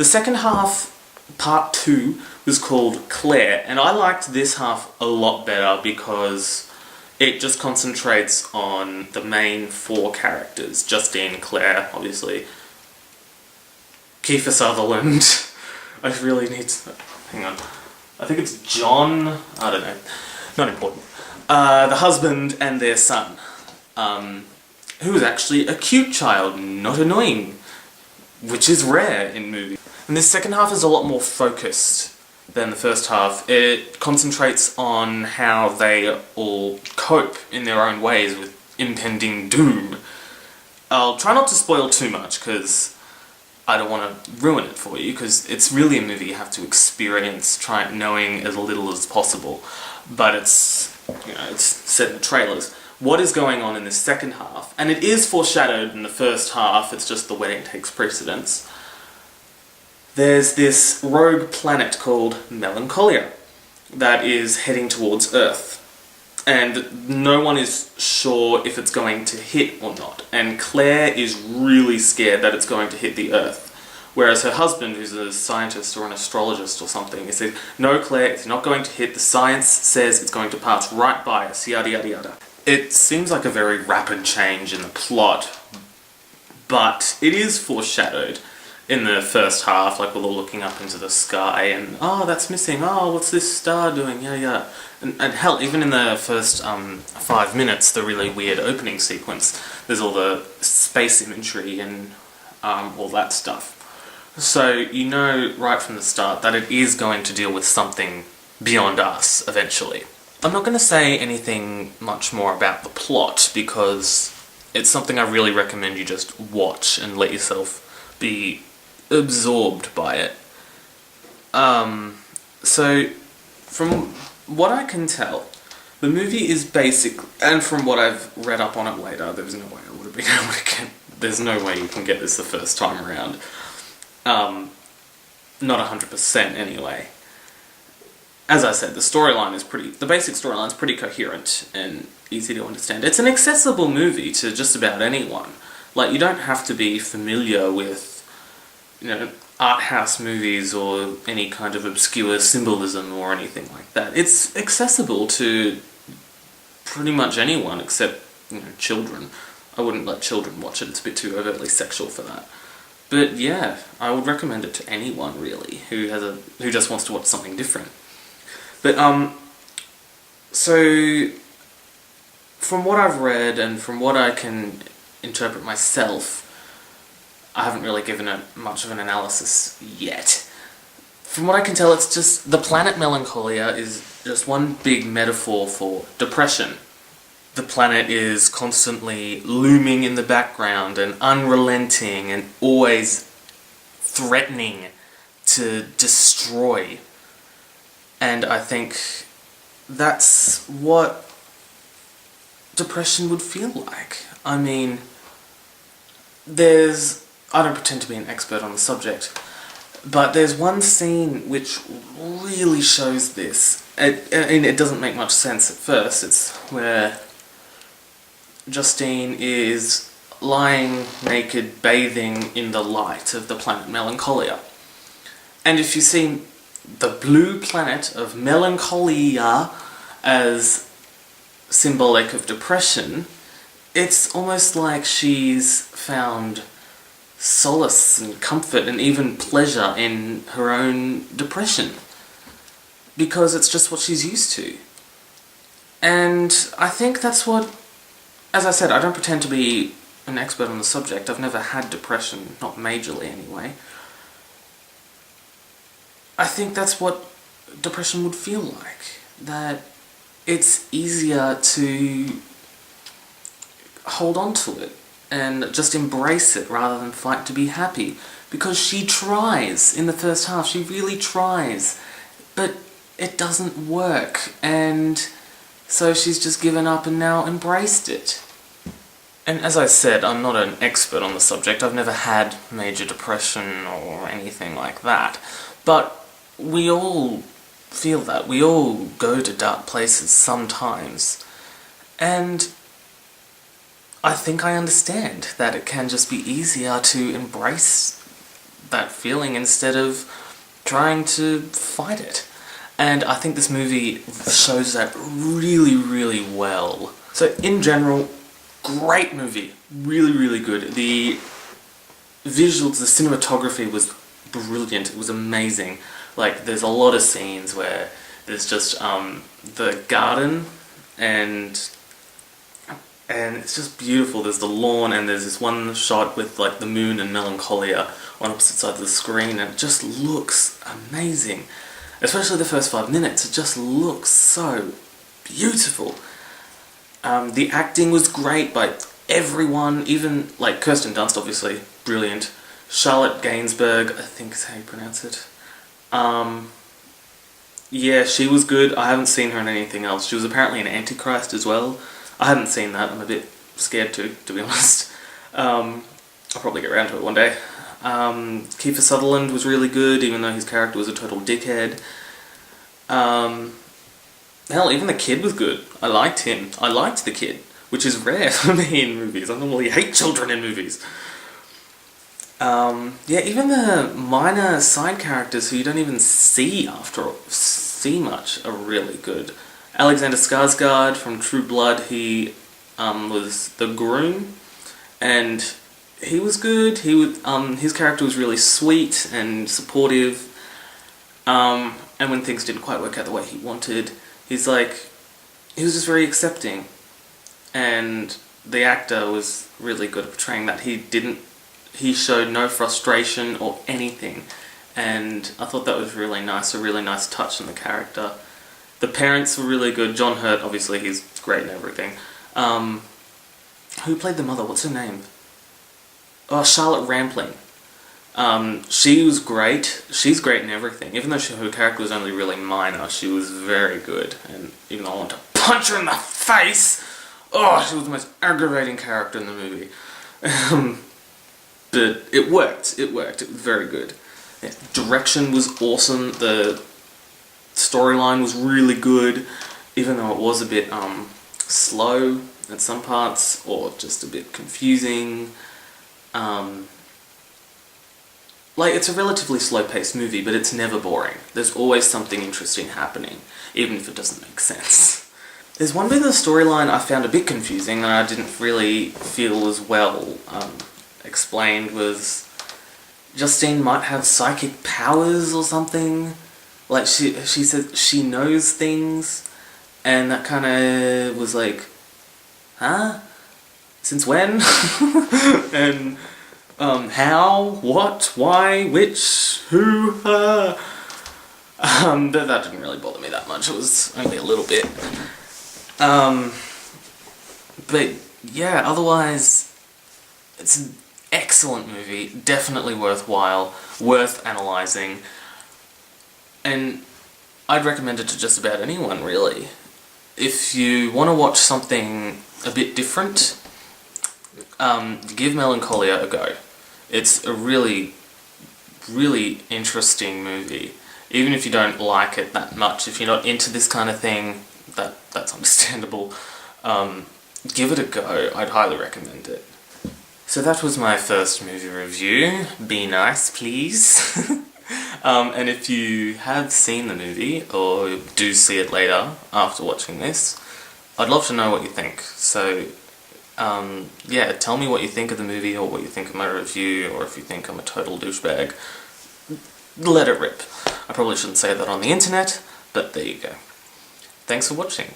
The second half, part 2, was called Claire, and I liked this half a lot better because it just concentrates on the main 4 characters. Justine, Claire, obviously, Kiefer Sutherland. I really need to... hang on. I think it's John... I don't know. Not important. The husband and their son, who is actually a cute child, not annoying, which is rare in movies. And this second half is a lot more focused than the first half. It concentrates on how they all cope in their own ways with impending doom. I'll try not to spoil too much, because I don't want to ruin it for you, because it's really a movie you have to experience, knowing as little as possible. But it's, you know, it's set in the trailers. What is going on in this second half, and it is foreshadowed in the first half, it's just the wedding takes precedence. There's this rogue planet called Melancholia that is heading towards Earth. And no one is sure if it's going to hit or not. And Claire is really scared that it's going to hit the Earth. Whereas her husband, who's a scientist or an astrologist or something, he said, "No, Claire, it's not going to hit. The science says it's going to pass right by us, yada yada yada." It seems like a very rapid change in the plot, but it is foreshadowed in the first half, like we're all looking up into the sky and, oh, that's missing, oh, what's this star doing, yeah, yeah. And hell, even in the first 5 minutes, the really weird opening sequence, there's all the space imagery and all that stuff. So you know right from the start that it is going to deal with something beyond us, eventually. I'm not going to say anything much more about the plot, because it's something I really recommend you just watch and let yourself be absorbed by it. So, from what I can tell, the movie is basic, and from what I've read up on it later, there's no way I would have been able to get, there's no way you can get this the first time around. Not 100% anyway. As I said, the basic storyline is pretty coherent and easy to understand. It's an accessible movie to just about anyone. Like, you don't have to be familiar with, you know, art house movies or any kind of obscure symbolism or anything like that. It's accessible to pretty much anyone except, you know, children. I wouldn't let children watch it, it's a bit too overtly sexual for that. But yeah, I would recommend it to anyone really who just wants to watch something different. But so from what I've read and from what I can interpret myself, I haven't really given it much of an analysis yet. From what I can tell, it's just, the planet Melancholia is just one big metaphor for depression. The planet is constantly looming in the background and unrelenting and always threatening to destroy. And I think that's what depression would feel like. I mean, I don't pretend to be an expert on the subject, but there's one scene which really shows this. It doesn't make much sense at first. It's where Justine is lying naked, bathing in the light of the planet Melancholia. And if you see the blue planet of Melancholia as symbolic of depression, it's almost like she's found solace and comfort and even pleasure in her own depression, because it's just what she's used to. And I think that's what, as I said, I don't pretend to be an expert on the subject. I've never had depression, not majorly anyway. I think that's what depression would feel like, that it's easier to hold on to it and just embrace it rather than fight to be happy. Because she tries in the first half, she really tries, but it doesn't work, and so she's just given up and now embraced it. And as I said, I'm not an expert on the subject, I've never had major depression or anything like that, but we all feel that, we all go to dark places sometimes, and I think I understand that it can just be easier to embrace that feeling instead of trying to fight it. And I think this movie shows that really, really well. So in general, great movie. Really, really good. The visuals, the cinematography was brilliant. It was amazing. Like, there's a lot of scenes where there's just the garden and it's just beautiful. There's the lawn, and there's this one shot with like the moon and Melancholia on opposite sides of the screen, and it just looks amazing. Especially the first 5 minutes, it just looks so beautiful. The acting was great by everyone, even like Kirsten Dunst, obviously, brilliant. Charlotte Gainsbourg, I think is how you pronounce it. Yeah, she was good. I haven't seen her in anything else. She was apparently in Antichrist as well. I haven't seen that. I'm a bit scared to be honest. I'll probably get around to it one day. Kiefer Sutherland was really good, even though his character was a total dickhead. Hell, even the kid was good. I liked him. I liked the kid, which is rare for me in movies. I normally hate children in movies. Yeah, even the minor side characters who you don't even see much are really good. Alexander Skarsgård from True Blood, he was the groom, and he was good. His character was really sweet and supportive, and when things didn't quite work out the way he wanted, he was just very accepting, and the actor was really good at portraying that. He showed no frustration or anything, and I thought that was really nice, a really nice touch on the character. The parents were really good. John Hurt, obviously, he's great and everything. Who played the mother? What's her name? Oh, Charlotte Rampling. She was great. She's great in everything. Even though her character was only really minor, she was very good. And even though I want to punch her in the face, oh, she was the most aggravating character in the movie. But it worked. It was very good. Yeah. Direction was awesome. The storyline was really good, even though it was a bit slow at some parts, or just a bit confusing. Like, it's a relatively slow-paced movie, but it's never boring. There's always something interesting happening, even if it doesn't make sense. There's one bit of the storyline I found a bit confusing, and I didn't really feel as well explained, was Justine might have psychic powers or something. Like, she said she knows things, and that kind of was like, huh? Since when? And, how? What? Why? Which? Who? But that didn't really bother me that much. It was only a little bit. But, yeah, otherwise, it's an excellent movie. Definitely worthwhile. Worth analysing. And I'd recommend it to just about anyone, really. If you want to watch something a bit different, give Melancholia a go. It's a really, really interesting movie. Even if you don't like it that much, if you're not into this kind of thing, that's understandable. Give it a go. I'd highly recommend it. So that was my first movie review. Be nice, please. And if you have seen the movie, or do see it later after watching this, I'd love to know what you think. So, yeah, tell me what you think of the movie, or what you think of my review, or if you think I'm a total douchebag. Let it rip. I probably shouldn't say that on the internet, but there you go. Thanks for watching.